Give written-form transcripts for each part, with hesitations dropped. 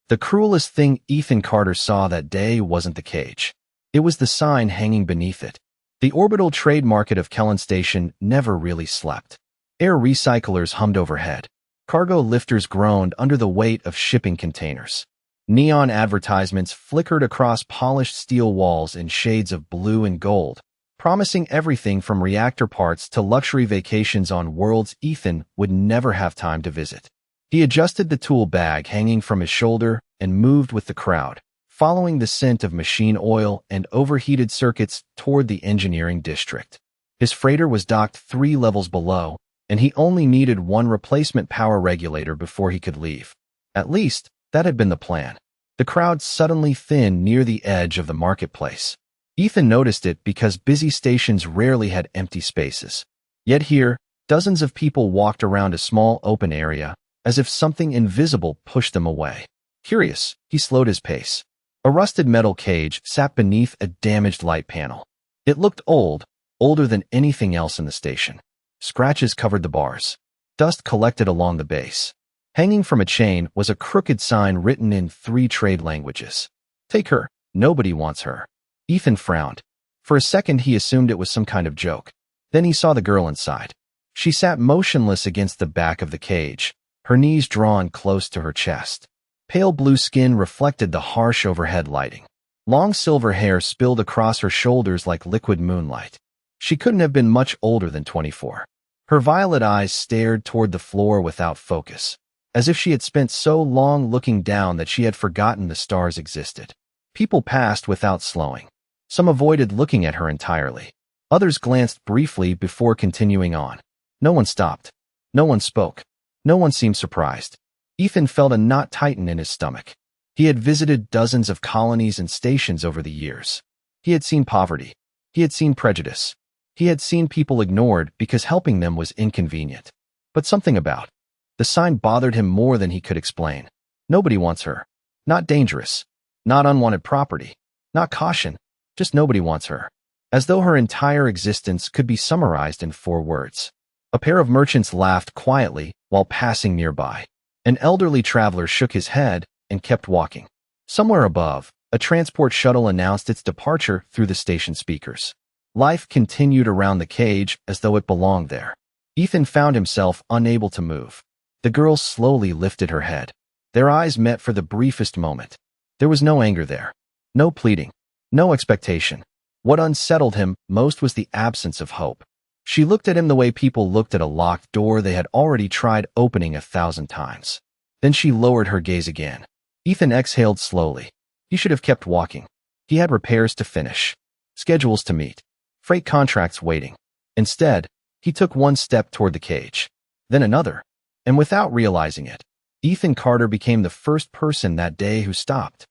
The cruelest thing Ethan Carter saw that day wasn't the cage. It was the sign hanging beneath it. The orbital trade market of Kellen Station never really slept. Air recyclers hummed overhead. Cargo lifters groaned under the weight of shipping containers. Neon advertisements flickered across polished steel walls in shades of blue and gold, promising everything from reactor parts to luxury vacations on worlds Ethan would never have time to visit. He adjusted the tool bag hanging from his shoulder and moved with the crowd, following the scent of machine oil and overheated circuits toward the engineering district. His freighter was docked 3 levels below, and he only needed 1 replacement power regulator before he could leave. At least, that had been the plan. The crowd suddenly thinned near the edge of the marketplace. Ethan noticed it because busy stations rarely had empty spaces. Yet here, dozens of people walked around a small open area, as if something invisible pushed them away. Curious, he slowed his pace. A rusted metal cage sat beneath a damaged light panel. It looked old, older than anything else in the station. Scratches covered the bars. Dust collected along the base. Hanging from a chain was a crooked sign written in 3 trade languages. "Take her. Nobody wants her." Ethan frowned. For a second he assumed it was some kind of joke. Then he saw the girl inside. She sat motionless against the back of the cage, her knees drawn close to her chest. Pale blue skin reflected the harsh overhead lighting. Long silver hair spilled across her shoulders like liquid moonlight. She couldn't have been much older than 24. Her violet eyes stared toward the floor without focus, as if she had spent so long looking down that she had forgotten the stars existed. People passed without slowing. Some avoided looking at her entirely. Others glanced briefly before continuing on. No one stopped. No one spoke. No one seemed surprised. Ethan felt a knot tighten in his stomach. He had visited dozens of colonies and stations over the years. He had seen poverty. He had seen prejudice. He had seen people ignored because helping them was inconvenient. But something about the sign bothered him more than he could explain. Nobody wants her. Not dangerous. Not unwanted property. Not caution. Just nobody wants her. As though her entire existence could be summarized in 4 words. A pair of merchants laughed quietly while passing nearby. An elderly traveler shook his head and kept walking. Somewhere above, a transport shuttle announced its departure through the station speakers. Life continued around the cage as though it belonged there. Ethan found himself unable to move. The girl slowly lifted her head. Their eyes met for the briefest moment. There was no anger there. No pleading. No expectation. What unsettled him most was the absence of hope. She looked at him the way people looked at a locked door they had already tried opening 1,000 times. Then she lowered her gaze again. Ethan exhaled slowly. He should have kept walking. He had repairs to finish. Schedules to meet. Freight contracts waiting. Instead, he took 1 step toward the cage. Then another. And without realizing it, Ethan Carter became the first person that day who stopped.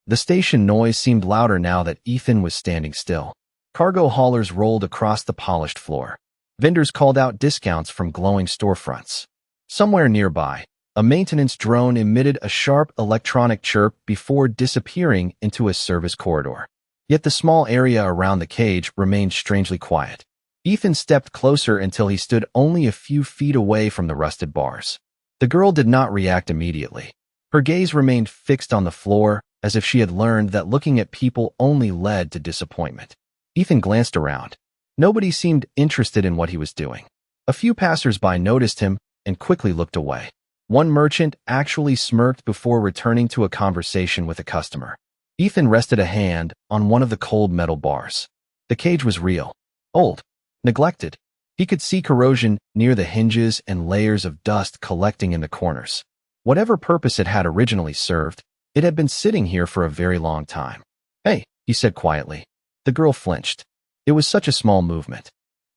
The station noise seemed louder now that Ethan was standing still. Cargo haulers rolled across the polished floor. Vendors called out discounts from glowing storefronts. Somewhere nearby, a maintenance drone emitted a sharp electronic chirp before disappearing into a service corridor. Yet the small area around the cage remained strangely quiet. Ethan stepped closer until he stood only a few feet away from the rusted bars. The girl did not react immediately. Her gaze remained fixed on the floor, as if she had learned that looking at people only led to disappointment. Ethan glanced around. Nobody seemed interested in what he was doing. A few passers-by noticed him and quickly looked away. One merchant actually smirked before returning to a conversation with a customer. Ethan rested a hand on one of the cold metal bars. The cage was real. Old. Neglected. He could see corrosion near the hinges and layers of dust collecting in the corners. Whatever purpose it had originally served, it had been sitting here for a very long time. "Hey," he said quietly. The girl flinched. It was such a small movement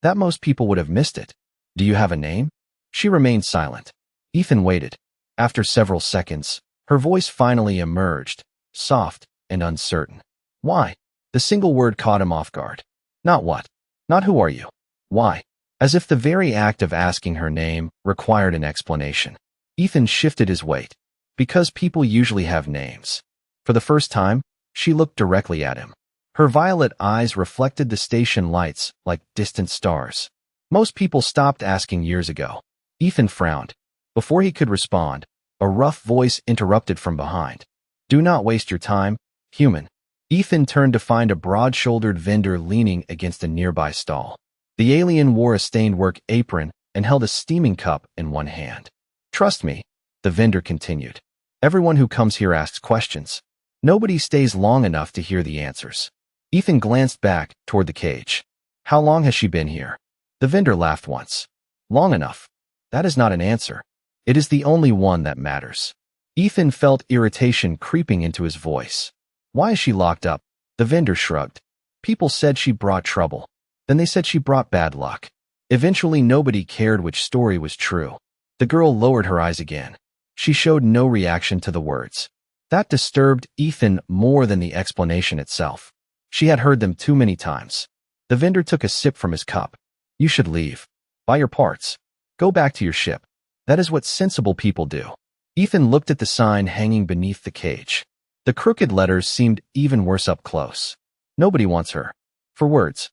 that most people would have missed it. "Do you have a name?" She remained silent. Ethan waited. After several seconds, her voice finally emerged, soft and uncertain. "Why?" The single word caught him off guard. Not what. Not who are you. Why? As if the very act of asking her name required an explanation. Ethan shifted his weight. Because people usually have names. For the first time, she looked directly at him. Her violet eyes reflected the station lights like distant stars. Most people stopped asking years ago. Ethan frowned. Before he could respond, a rough voice interrupted from behind. Do not waste your time, human. Ethan turned to find a broad-shouldered vendor leaning against a nearby stall. The alien wore a stained work apron and held a steaming cup in one hand. Trust me, the vendor continued. Everyone who comes here asks questions. Nobody stays long enough to hear the answers. Ethan glanced back toward the cage. How long has she been here? The vendor laughed once. Long enough. That is not an answer. It is the only one that matters. Ethan felt irritation creeping into his voice. Why is she locked up? The vendor shrugged. People said she brought trouble. Then they said she brought bad luck. Eventually nobody cared which story was true. The girl lowered her eyes again. She showed no reaction to the words. That disturbed Ethan more than the explanation itself. She had heard them too many times. The vendor took a sip from his cup. You should leave. Buy your parts. Go back to your ship. That is what sensible people do. Ethan looked at the sign hanging beneath the cage. The crooked letters seemed even worse up close. Nobody wants her. For words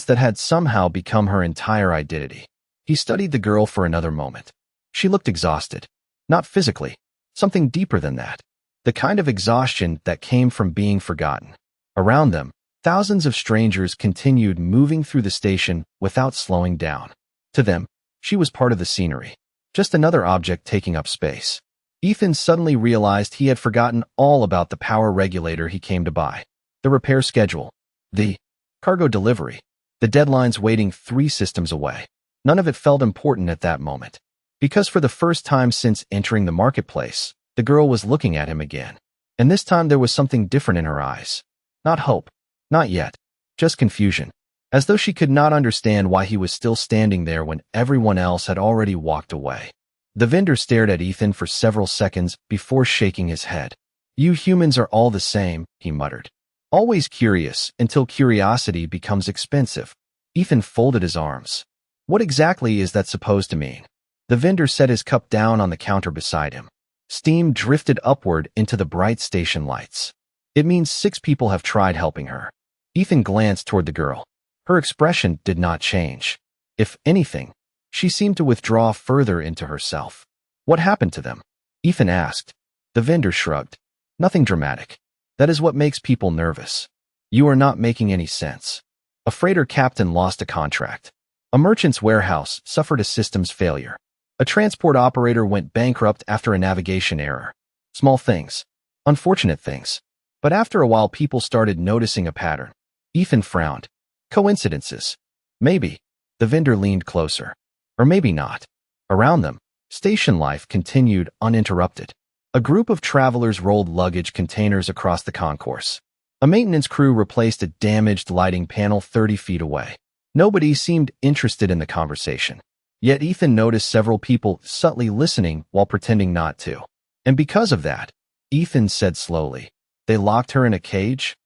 that had somehow become her entire identity. He studied the girl for another moment. She looked exhausted. Not physically. Something deeper than that. The kind of exhaustion that came from being forgotten. Around them, thousands of strangers continued moving through the station without slowing down. To them, she was part of the scenery. Just another object taking up space. Ethan suddenly realized he had forgotten all about the power regulator he came to buy. The repair schedule. The cargo delivery. The deadlines waiting 3 systems away. None of it felt important at that moment. Because for the first time since entering the marketplace, the girl was looking at him again. And this time there was something different in her eyes. Not hope. Not yet. Just confusion. As though she could not understand why he was still standing there when everyone else had already walked away. The vendor stared at Ethan for several seconds before shaking his head. You humans are all the same, he muttered. Always curious until curiosity becomes expensive. Ethan folded his arms. What exactly is that supposed to mean? The vendor set his cup down on the counter beside him. Steam drifted upward into the bright station lights. It means 6 people have tried helping her. Ethan glanced toward the girl. Her expression did not change. If anything, she seemed to withdraw further into herself. What happened to them? Ethan asked. The vendor shrugged. Nothing dramatic. That is what makes people nervous. You are not making any sense. A freighter captain lost a contract. A merchant's warehouse suffered a systems failure. A transport operator went bankrupt after a navigation error. Small things. Unfortunate things. But after a while people started noticing a pattern. Ethan frowned. Coincidences. Maybe. The vendor leaned closer. Or maybe not. Around them, station life continued uninterrupted. A group of travelers rolled luggage containers across the concourse. A maintenance crew replaced a damaged lighting panel 30 feet away. Nobody seemed interested in the conversation. Yet Ethan noticed several people subtly listening while pretending not to. And because of that, Ethan said slowly, they locked her in a cage?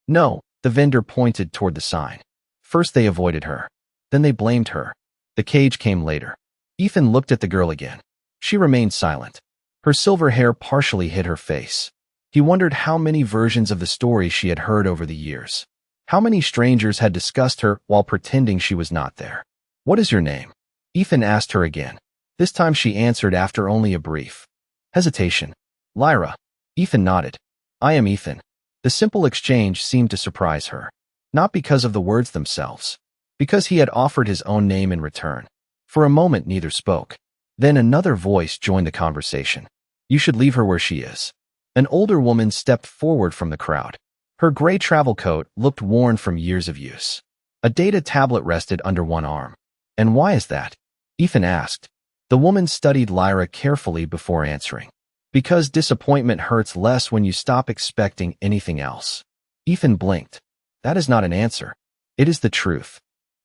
No, the vendor pointed toward the sign. First they avoided her. Then they blamed her. The cage came later. Ethan looked at the girl again. She remained silent. Her silver hair partially hid her face. He wondered how many versions of the story she had heard over the years. How many strangers had discussed her while pretending she was not there. What is your name? Ethan asked her again. This time she answered after only a brief hesitation. Lyra. Ethan nodded. I am Ethan. The simple exchange seemed to surprise her. Not because of the words themselves. Because he had offered his own name in return. For a moment neither spoke. Then another voice joined the conversation. You should leave her where she is. An older woman stepped forward from the crowd. Her gray travel coat looked worn from years of use. A data tablet rested under one arm. And why is that? Ethan asked. The woman studied Lyra carefully before answering. Because disappointment hurts less when you stop expecting anything else. Ethan blinked. That is not an answer. It is the truth.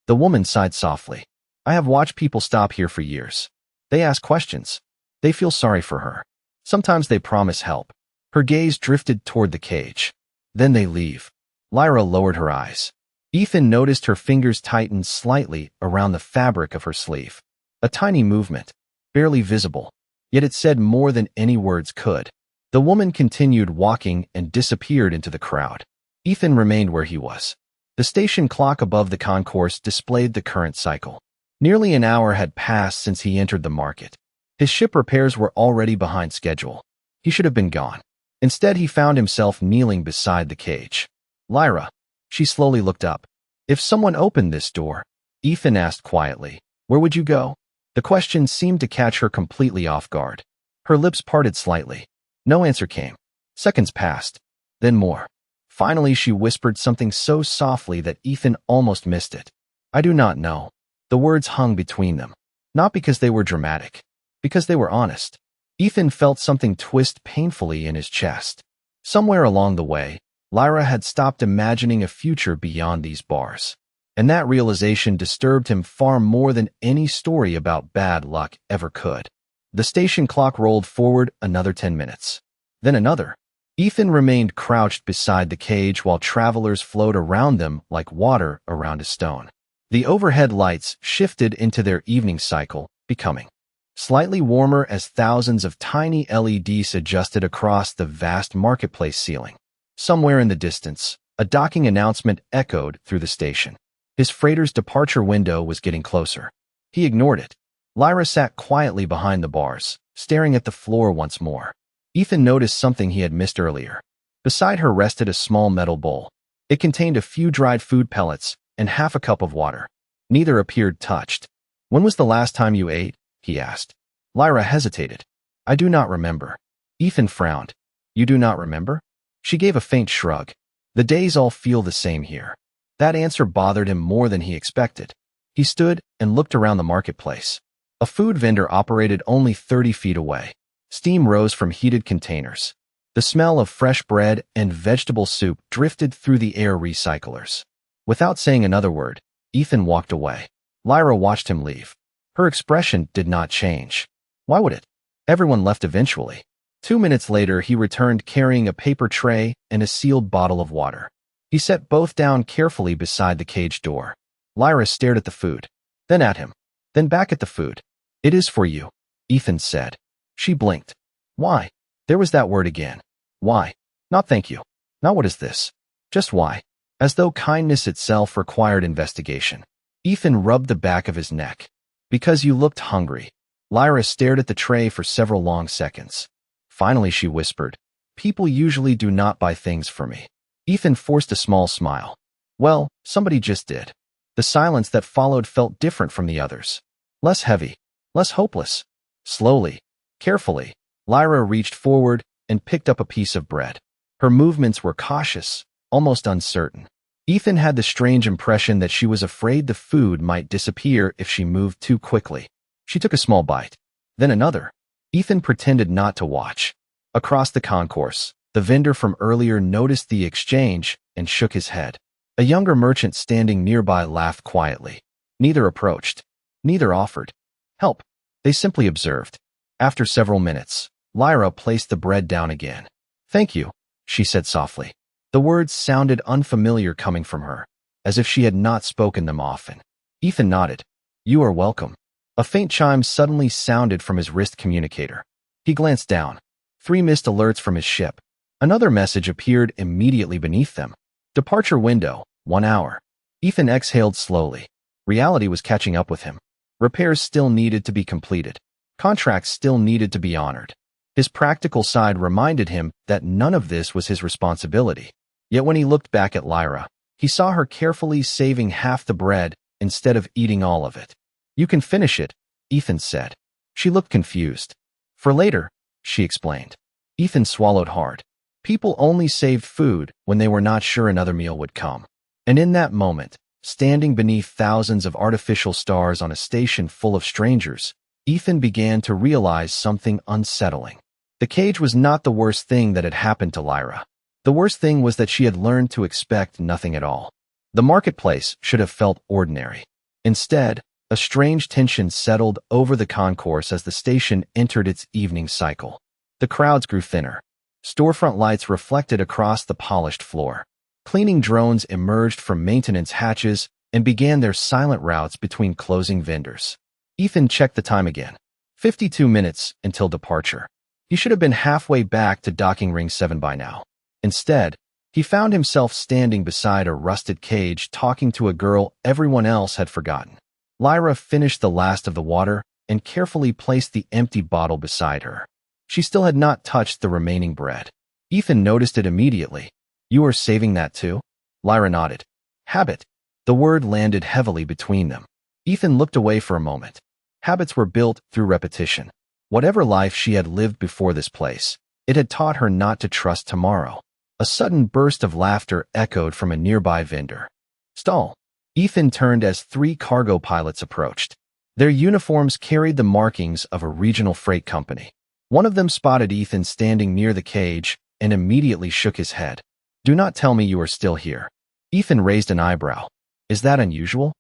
The woman sighed softly. I have watched people stop here for years. They ask questions. They feel sorry for her. Sometimes they promise help. Her gaze drifted toward the cage. Then they leave. Lyra lowered her eyes. Ethan noticed her fingers tighten slightly around the fabric of her sleeve. A tiny movement, barely visible, yet it said more than any words could. The woman continued walking and disappeared into the crowd. Ethan remained where he was. The station clock above the concourse displayed the current cycle. Nearly an hour had passed since he entered the market. His ship repairs were already behind schedule. He should have been gone. Instead, he found himself kneeling beside the cage. Lyra. She slowly looked up. If someone opened this door, Ethan asked quietly, where would you go? The question seemed to catch her completely off guard. Her lips parted slightly. No answer came. Seconds passed. Then more. Finally, she whispered something so softly that Ethan almost missed it. I do not know. The words hung between them. Not because they were dramatic. Because they were honest. Ethan felt something twist painfully in his chest. Somewhere along the way, Lyra had stopped imagining a future beyond these bars. And that realization disturbed him far more than any story about bad luck ever could. The station clock rolled forward another 10 minutes. Then another. Ethan remained crouched beside the cage while travelers flowed around them like water around a stone. The overhead lights shifted into their evening cycle, becoming slightly warmer as thousands of tiny LEDs adjusted across the vast marketplace ceiling. Somewhere in the distance, a docking announcement echoed through the station. His freighter's departure window was getting closer. He ignored it. Lyra sat quietly behind the bars, staring at the floor once more. Ethan noticed something he had missed earlier. Beside her rested a small metal bowl. It contained a few dried food pellets and half a cup of water. Neither appeared touched. When was the last time you ate? He asked. Lyra hesitated. I do not remember. Ethan frowned. You do not remember? She gave a faint shrug. The days all feel the same here. That answer bothered him more than he expected. He stood and looked around the marketplace. A food vendor operated only 30 feet away. Steam rose from heated containers. The smell of fresh bread and vegetable soup drifted through the air recyclers. Without saying another word, Ethan walked away. Lyra watched him leave. Her expression did not change. Why would it? Everyone left eventually. 2 minutes later, he returned carrying a paper tray and a sealed bottle of water. He set both down carefully beside the cage door. Lyra stared at the food, then at him, then back at the food. It is for you, Ethan said. She blinked. Why? There was that word again. Why? Not thank you. Not what is this? Just why? As though kindness itself required investigation. Ethan rubbed the back of his neck. Because you looked hungry. Lyra stared at the tray for several long seconds. Finally, she whispered, people usually do not buy things for me. Ethan forced a small smile. Well, somebody just did. The silence that followed felt different from the others. Less heavy, less hopeless. Slowly, carefully, Lyra reached forward and picked up a piece of bread. Her movements were cautious, almost uncertain. Ethan had the strange impression that she was afraid the food might disappear if she moved too quickly. She took a small bite, then another. Ethan pretended not to watch. Across the concourse, the vendor from earlier noticed the exchange and shook his head. A younger merchant standing nearby laughed quietly. Neither approached. Neither offered help. They simply observed. After several minutes, Lyra placed the bread down again. Thank you, she said softly. The words sounded unfamiliar coming from her, as if she had not spoken them often. Ethan nodded. You are welcome. A faint chime suddenly sounded from his wrist communicator. He glanced down. 3 missed alerts from his ship. Another message appeared immediately beneath them. Departure window, 1 hour. Ethan exhaled slowly. Reality was catching up with him. Repairs still needed to be completed. Contracts still needed to be honored. His practical side reminded him that none of this was his responsibility. Yet when he looked back at Lyra, he saw her carefully saving half the bread instead of eating all of it. You can finish it, Ethan said. She looked confused. For later, she explained. Ethan swallowed hard. People only saved food when they were not sure another meal would come. And in that moment, standing beneath thousands of artificial stars on a station full of strangers, Ethan began to realize something unsettling. The cage was not the worst thing that had happened to Lyra. The worst thing was that she had learned to expect nothing at all. The marketplace should have felt ordinary. Instead, a strange tension settled over the concourse as the station entered its evening cycle. The crowds grew thinner. Storefront lights reflected across the polished floor. Cleaning drones emerged from maintenance hatches and began their silent routes between closing vendors. Ethan checked the time again. 52 minutes until departure. He should have been halfway back to docking ring 7 by now. Instead, he found himself standing beside a rusted cage talking to a girl everyone else had forgotten. Lyra finished the last of the water and carefully placed the empty bottle beside her. She still had not touched the remaining bread. Ethan noticed it immediately. You are saving that too? Lyra nodded. Habit. The word landed heavily between them. Ethan looked away for a moment. Habits were built through repetition. Whatever life she had lived before this place, it had taught her not to trust tomorrow. A sudden burst of laughter echoed from a nearby vendor. Stall. Ethan turned as 3 cargo pilots approached. Their uniforms carried the markings of a regional freight company. One of them spotted Ethan standing near the cage and immediately shook his head. Do not tell me you are still here. Ethan raised an eyebrow. Is that unusual?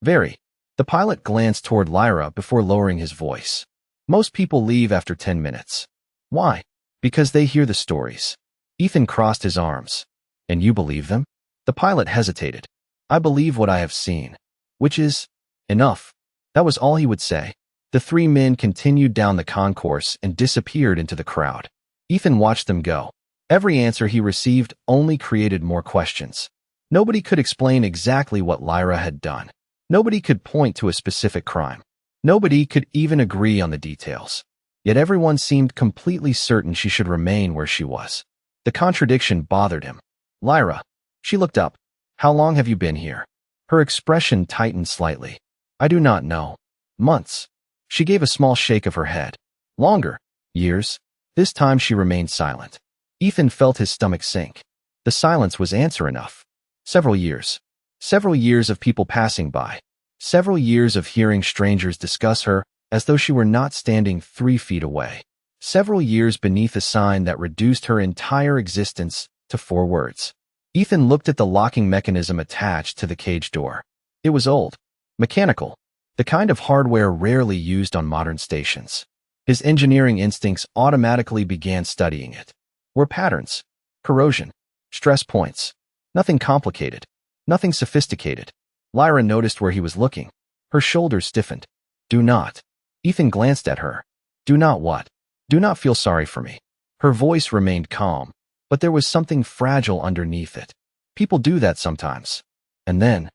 Very. The pilot glanced toward Lyra before lowering his voice. Most people leave after 10 minutes. Why? Because they hear the stories. Ethan crossed his arms. And you believe them? The pilot hesitated. I believe what I have seen. Which is enough. That was all he would say. The 3 men continued down the concourse and disappeared into the crowd. Ethan watched them go. Every answer he received only created more questions. Nobody could explain exactly what Lyra had done. Nobody could point to a specific crime. Nobody could even agree on the details. Yet everyone seemed completely certain she should remain where she was. The contradiction bothered him. Lyra. She looked up. How long have you been here? Her expression tightened slightly. I do not know. Months. She gave a small shake of her head. Longer. Years. This time she remained silent. Ethan felt his stomach sink. The silence was answer enough. Several years. Several years of people passing by. Several years of hearing strangers discuss her as though she were not standing 3 feet away. Several years beneath a sign that reduced her entire existence to 4 words. Ethan looked at the locking mechanism attached to the cage door. It was old. Mechanical. The kind of hardware rarely used on modern stations. His engineering instincts automatically began studying it. Were patterns, corrosion, stress points. Nothing complicated. Nothing sophisticated. Lyra noticed where he was looking. Her shoulders stiffened. Do not. Ethan glanced at her. Do not what? Do not feel sorry for me. Her voice remained calm, but there was something fragile underneath it. People do that sometimes. And then,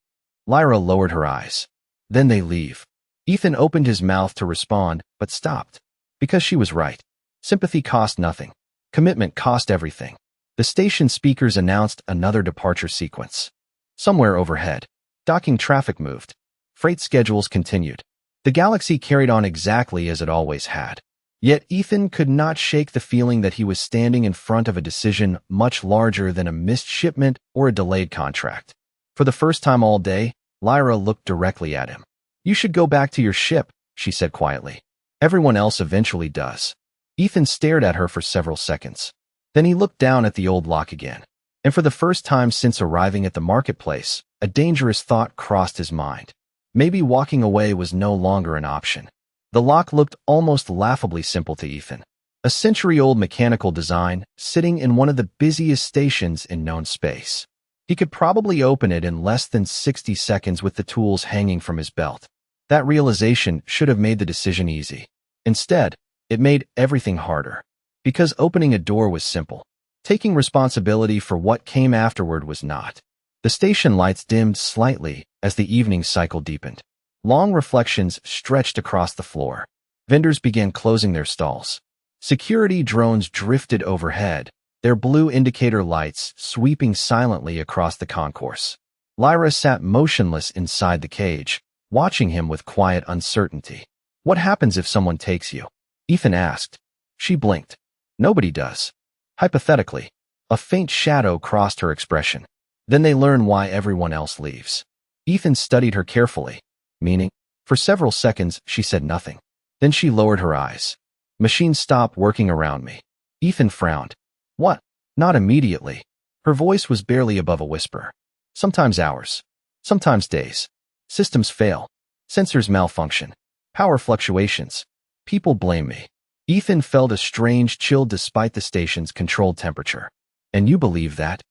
Lyra lowered her eyes. Then they leave. Ethan opened his mouth to respond, but stopped. Because she was right. Sympathy cost nothing. Commitment cost everything. The station speakers announced another departure sequence. Somewhere overhead, docking traffic moved. Freight schedules continued. The galaxy carried on exactly as it always had. Yet Ethan could not shake the feeling that he was standing in front of a decision much larger than a missed shipment or a delayed contract. For the first time all day, Lyra looked directly at him. You should go back to your ship, she said quietly. Everyone else eventually does. Ethan stared at her for several seconds. Then he looked down at the old lock again. And for the first time since arriving at the marketplace, a dangerous thought crossed his mind. Maybe walking away was no longer an option. The lock looked almost laughably simple to Ethan. A century-old mechanical design sitting in one of the busiest stations in known space. He could probably open it in less than 60 seconds with the tools hanging from his belt. That realization should have made the decision easy. Instead, it made everything harder. Because opening a door was simple. Taking responsibility for what came afterward was not. The station lights dimmed slightly as the evening cycle deepened. Long reflections stretched across the floor. Vendors began closing their stalls. Security drones drifted overhead, their blue indicator lights sweeping silently across the concourse. Lyra sat motionless inside the cage, watching him with quiet uncertainty. What happens if someone takes you? Ethan asked. She blinked. Nobody does. Hypothetically, a faint shadow crossed her expression. Then they learn why everyone else leaves. Ethan studied her carefully. Meaning? For several seconds, she said nothing. Then she lowered her eyes. Machines stop working around me. Ethan frowned. What? Not immediately. Her voice was barely above a whisper. Sometimes hours. Sometimes days. Systems fail. Sensors malfunction. Power fluctuations. People blame me. Ethan felt a strange chill despite the station's controlled temperature. And you believe that?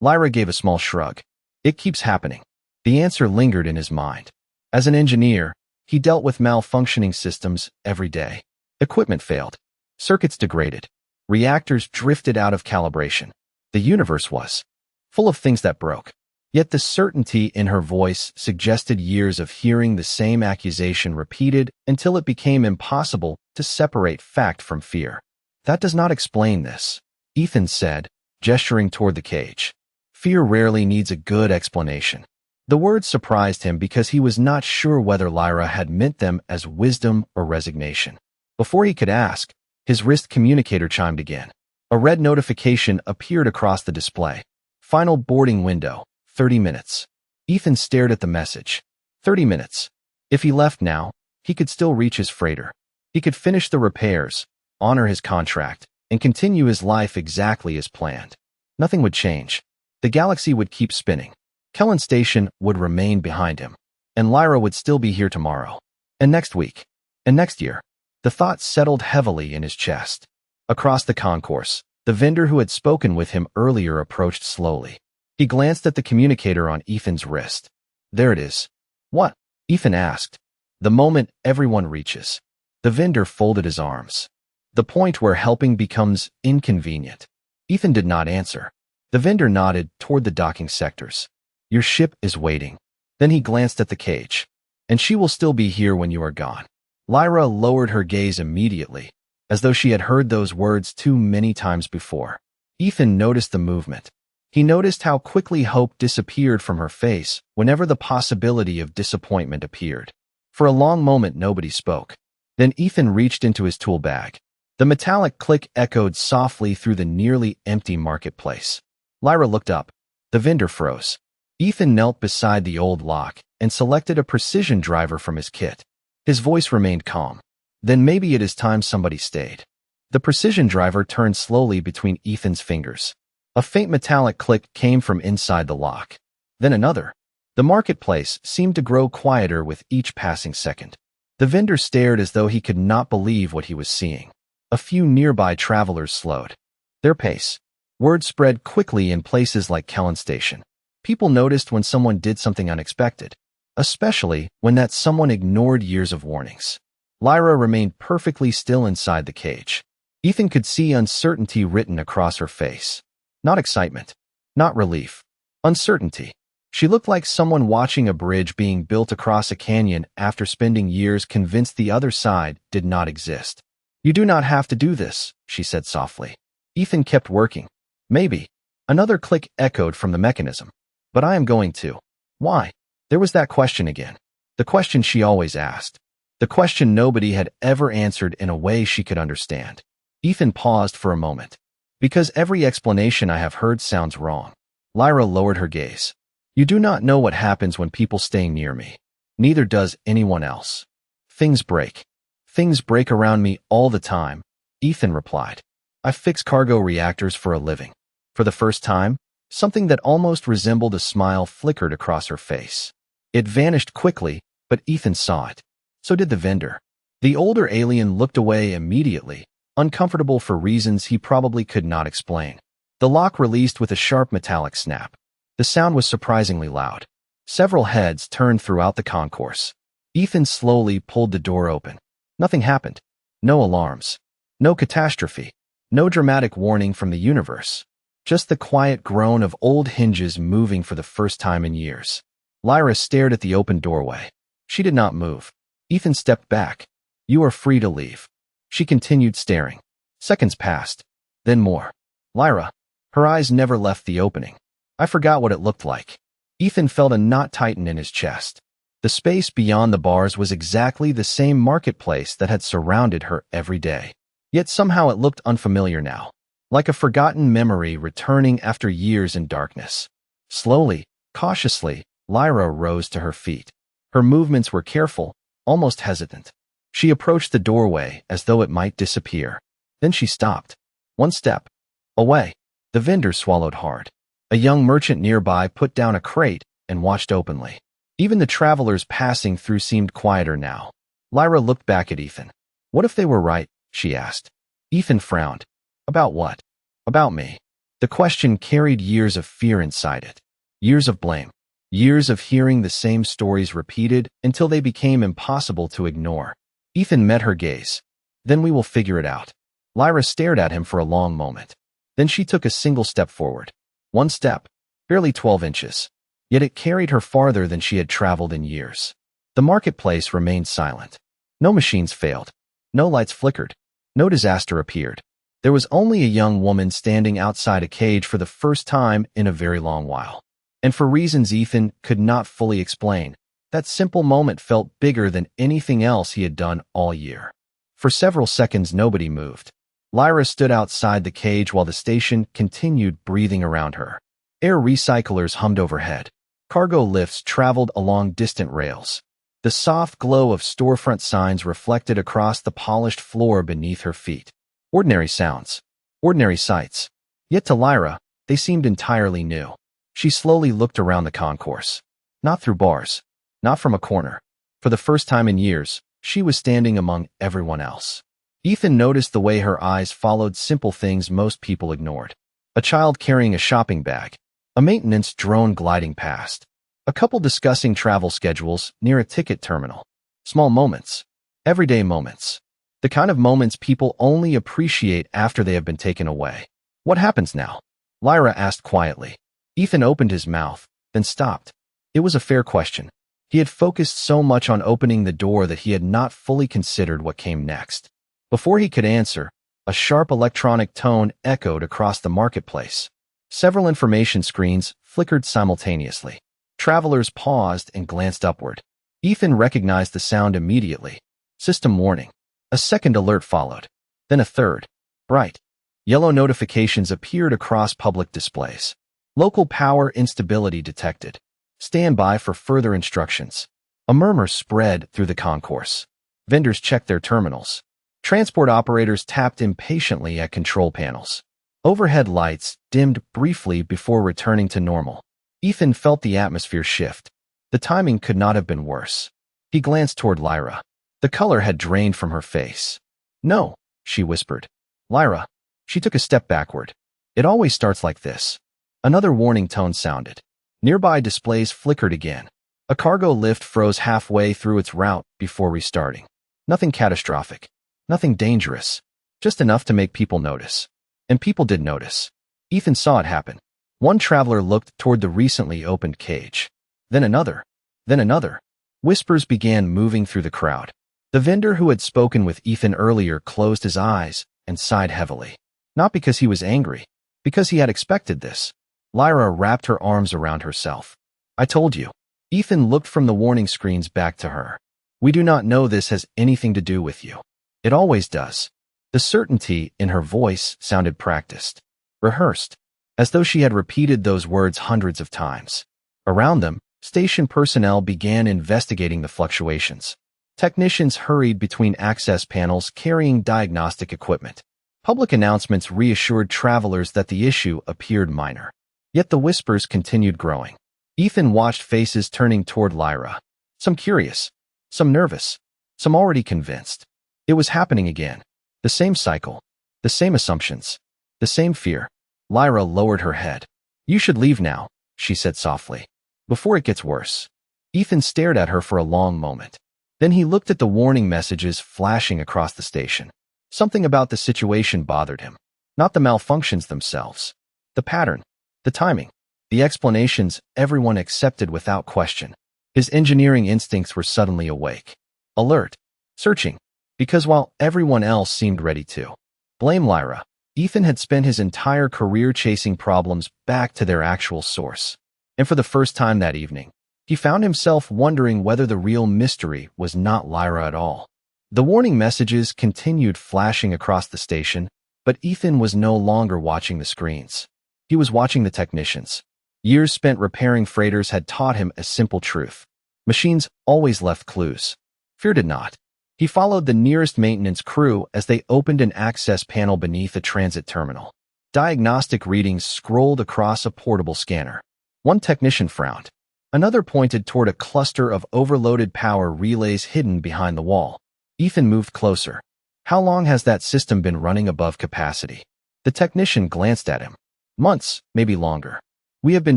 Lyra gave a small shrug. It keeps happening. The answer lingered in his mind. As an engineer, he dealt with malfunctioning systems every day. Equipment failed. Circuits degraded. Reactors drifted out of calibration. The universe was full of things that broke. Yet the certainty in her voice suggested years of hearing the same accusation repeated until it became impossible to separate fact from fear. That does not explain this. Ethan said, gesturing toward the cage. Fear rarely needs a good explanation. The words surprised him because he was not sure whether Lyra had meant them as wisdom or resignation. Before he could ask, his wrist communicator chimed again. A red notification appeared across the display. Final boarding window, 30 minutes. Ethan stared at the message. 30 minutes. If he left now, he could still reach his freighter. He could finish the repairs, honor his contract, and continue his life exactly as planned. Nothing would change. The galaxy would keep spinning. Kellen Station would remain behind him. And Lyra would still be here tomorrow. And next week. And next year. The thought settled heavily in his chest. Across the concourse, the vendor who had spoken with him earlier approached slowly. He glanced at the communicator on Ethan's wrist. There it is. What? Ethan asked. The moment everyone reaches. The vendor folded his arms. The point where helping becomes inconvenient. Ethan did not answer. The vendor nodded toward the docking sectors. Your ship is waiting. Then he glanced at the cage. And she will still be here when you are gone. Lyra lowered her gaze immediately, as though she had heard those words too many times before. Ethan noticed the movement. He noticed how quickly hope disappeared from her face whenever the possibility of disappointment appeared. For a long moment, nobody spoke. Then Ethan reached into his tool bag. The metallic click echoed softly through the nearly empty marketplace. Lyra looked up. The vendor froze. Ethan knelt beside the old lock and selected a precision driver from his kit. His voice remained calm. Then maybe it is time somebody stayed. The precision driver turned slowly between Ethan's fingers. A faint metallic click came from inside the lock. Then another. The marketplace seemed to grow quieter with each passing second. The vendor stared as though he could not believe what he was seeing. A few nearby travelers slowed their pace. Word spread quickly in places like Kellen Station. People noticed when someone did something unexpected, especially when that someone ignored years of warnings. Lyra remained perfectly still inside the cage. Ethan could see uncertainty written across her face. Not excitement. Not relief. Uncertainty. She looked like someone watching a bridge being built across a canyon after spending years convinced the other side did not exist. You do not have to do this, she said softly. Ethan kept working. Maybe. Another click echoed from the mechanism. But I am going to. Why? There was that question again. The question she always asked. The question nobody had ever answered in a way she could understand. Ethan paused for a moment. Because every explanation I have heard sounds wrong. Lyra lowered her gaze. You do not know what happens when people stay near me. Neither does anyone else. Things break. Things break around me all the time, Ethan replied. I fix cargo reactors for a living. For the first time, something that almost resembled a smile flickered across her face. It vanished quickly, but Ethan saw it. So did the vendor. The older alien looked away immediately, uncomfortable for reasons he probably could not explain. The lock released with a sharp metallic snap. The sound was surprisingly loud. Several heads turned throughout the concourse. Ethan slowly pulled the door open. Nothing happened. No alarms. No catastrophe. No dramatic warning from the universe. Just the quiet groan of old hinges moving for the first time in years. Lyra stared at the open doorway. She did not move. Ethan stepped back. You are free to leave. She continued staring. Seconds passed. Then more. Lyra. Her eyes never left the opening. I forgot what it looked like. Ethan felt a knot tighten in his chest. The space beyond the bars was exactly the same marketplace that had surrounded her every day. Yet somehow it looked unfamiliar now. Like a forgotten memory returning after years in darkness. Slowly, cautiously, Lyra rose to her feet. Her movements were careful, almost hesitant. She approached the doorway as though it might disappear. Then she stopped. One step. Away. The vendor swallowed hard. A young merchant nearby put down a crate and watched openly. Even the travelers passing through seemed quieter now. Lyra looked back at Ethan. What if they were right? She asked. Ethan frowned. About what? About me. The question carried years of fear inside it. Years of blame. Years of hearing the same stories repeated until they became impossible to ignore. Ethan met her gaze. Then we will figure it out. Lyra stared at him for a long moment. Then she took a single step forward. One step. Barely 12 inches. Yet it carried her farther than she had traveled in years. The marketplace remained silent. No machines failed. No lights flickered. No disaster appeared. There was only a young woman standing outside a cage for the first time in a very long while. And for reasons Ethan could not fully explain, that simple moment felt bigger than anything else he had done all year. For several seconds, nobody moved. Lyra stood outside the cage while the station continued breathing around her. Air recyclers hummed overhead. Cargo lifts traveled along distant rails. The soft glow of storefront signs reflected across the polished floor beneath her feet. Ordinary sounds. Ordinary sights. Yet to Lyra, they seemed entirely new. She slowly looked around the concourse. Not through bars. Not from a corner. For the first time in years, she was standing among everyone else. Ethan noticed the way her eyes followed simple things most people ignored. A child carrying a shopping bag. A maintenance drone gliding past. A couple discussing travel schedules near a ticket terminal. Small moments. Everyday moments. The kind of moments people only appreciate after they have been taken away. What happens now? Lyra asked quietly. Ethan opened his mouth, then stopped. It was a fair question. He had focused so much on opening the door that he had not fully considered what came next. Before he could answer, a sharp electronic tone echoed across the marketplace. Several information screens flickered simultaneously. Travelers paused and glanced upward. Ethan recognized the sound immediately. System warning. A second alert followed. Then a third. Bright yellow notifications appeared across public displays. Local power instability detected. Stand by for further instructions. A murmur spread through the concourse. Vendors checked their terminals. Transport operators tapped impatiently at control panels. Overhead lights dimmed briefly before returning to normal. Ethan felt the atmosphere shift. The timing could not have been worse. He glanced toward Lyra. The color had drained from her face. "No," she whispered. "Lyra." She took a step backward. "It always starts like this." Another warning tone sounded. Nearby displays flickered again. A cargo lift froze halfway through its route before restarting. Nothing catastrophic. Nothing dangerous. Just enough to make people notice. And people did notice. Ethan saw it happen. One traveler looked toward the recently opened cage. Then another. Then another. Whispers began moving through the crowd. The vendor who had spoken with Ethan earlier closed his eyes and sighed heavily. Not because he was angry. Because he had expected this. Lyra wrapped her arms around herself. "I told you." Ethan looked from the warning screens back to her. "We do not know this has anything to do with you." "It always does." The certainty in her voice sounded practiced, rehearsed, as though she had repeated those words hundreds of times. Around them, station personnel began investigating the fluctuations. Technicians hurried between access panels carrying diagnostic equipment. Public announcements reassured travelers that the issue appeared minor. Yet the whispers continued growing. Ethan watched faces turning toward Lyra. Some curious, some nervous, some already convinced. It was happening again. The same cycle. The same assumptions. The same fear. Lyra lowered her head. "You should leave now," she said softly. "Before it gets worse." Ethan stared at her for a long moment. Then he looked at the warning messages flashing across the station. Something about the situation bothered him. Not the malfunctions themselves. The pattern. The timing. The explanations everyone accepted without question. His engineering instincts were suddenly awake. Alert. Searching. Because while everyone else seemed ready to blame Lyra, Ethan had spent his entire career chasing problems back to their actual source. And for the first time that evening, he found himself wondering whether the real mystery was not Lyra at all. The warning messages continued flashing across the station, but Ethan was no longer watching the screens. He was watching the technicians. Years spent repairing freighters had taught him a simple truth. Machines always left clues. Fear did not. He followed the nearest maintenance crew as they opened an access panel beneath a transit terminal. Diagnostic readings scrolled across a portable scanner. One technician frowned. Another pointed toward a cluster of overloaded power relays hidden behind the wall. Ethan moved closer. "How long has that system been running above capacity?" The technician glanced at him. "Months, maybe longer. We have been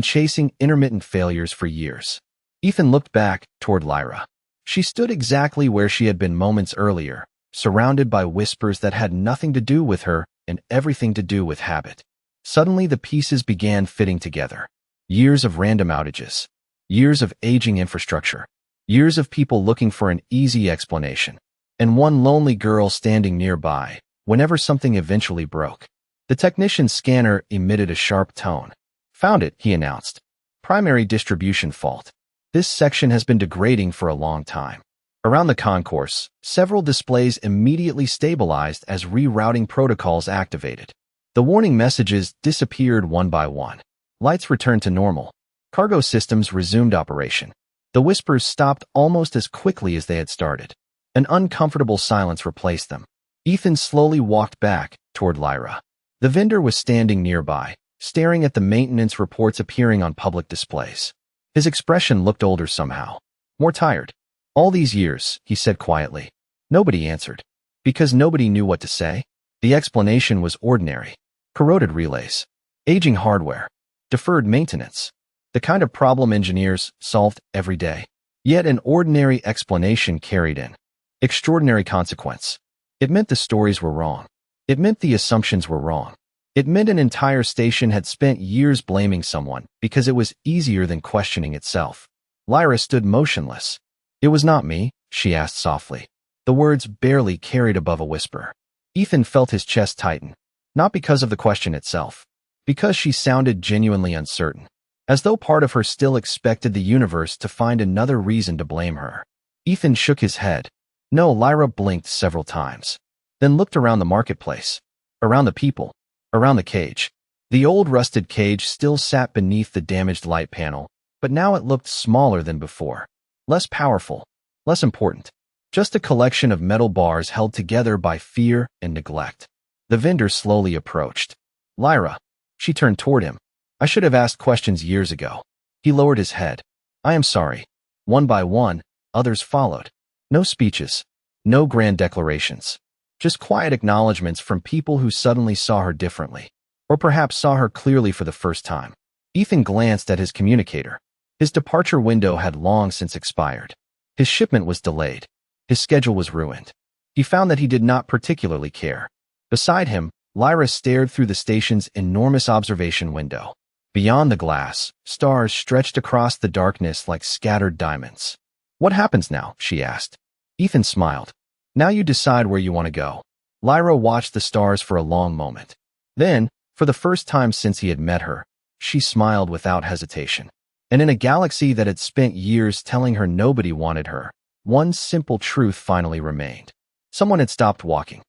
chasing intermittent failures for years." Ethan looked back toward Lyra. She stood exactly where she had been moments earlier, surrounded by whispers that had nothing to do with her and everything to do with habit. Suddenly the pieces began fitting together. Years of random outages. Years of aging infrastructure. Years of people looking for an easy explanation. And one lonely girl standing nearby, whenever something eventually broke. The technician's scanner emitted a sharp tone. Found it, he announced. Primary distribution fault. This section has been degrading for a long time. Around the concourse, several displays immediately stabilized as rerouting protocols activated. The warning messages disappeared one by one. Lights returned to normal. Cargo systems resumed operation. The whispers stopped almost as quickly as they had started. An uncomfortable silence replaced them. Ethan slowly walked back toward Lyra. The vendor was standing nearby, staring at the maintenance reports appearing on public displays. His expression looked older somehow. More tired. All these years, he said quietly. Nobody answered. Because nobody knew what to say. The explanation was ordinary. Corroded relays. Aging hardware. Deferred maintenance. The kind of problem engineers solved every day. Yet an ordinary explanation carried an extraordinary consequence. It meant the stories were wrong. It meant the assumptions were wrong. It meant an entire station had spent years blaming someone because it was easier than questioning itself. Lyra stood motionless. It was not me, she asked softly. The words barely carried above a whisper. Ethan felt his chest tighten. Not because of the question itself. Because she sounded genuinely uncertain. As though part of her still expected the universe to find another reason to blame her. Ethan shook his head. No, Lyra blinked several times. Then looked around the marketplace. Around the people. Around the cage. The old rusted cage still sat beneath the damaged light panel, but now it looked smaller than before. Less powerful. Less important. Just a collection of metal bars held together by fear and neglect. The vendor slowly approached. Lyra. She turned toward him. I should have asked questions years ago. He lowered his head. I am sorry. One by one, others followed. No speeches. No grand declarations. Just quiet acknowledgments from people who suddenly saw her differently. Or perhaps saw her clearly for the first time. Ethan glanced at his communicator. His departure window had long since expired. His shipment was delayed. His schedule was ruined. He found that he did not particularly care. Beside him, Lyra stared through the station's enormous observation window. Beyond the glass, stars stretched across the darkness like scattered diamonds. What happens now? She asked. Ethan smiled. Now you decide where you want to go. Lyra watched the stars for a long moment. Then, for the first time since he had met her, she smiled without hesitation. And in a galaxy that had spent years telling her nobody wanted her, one simple truth finally remained. Someone had stopped walking.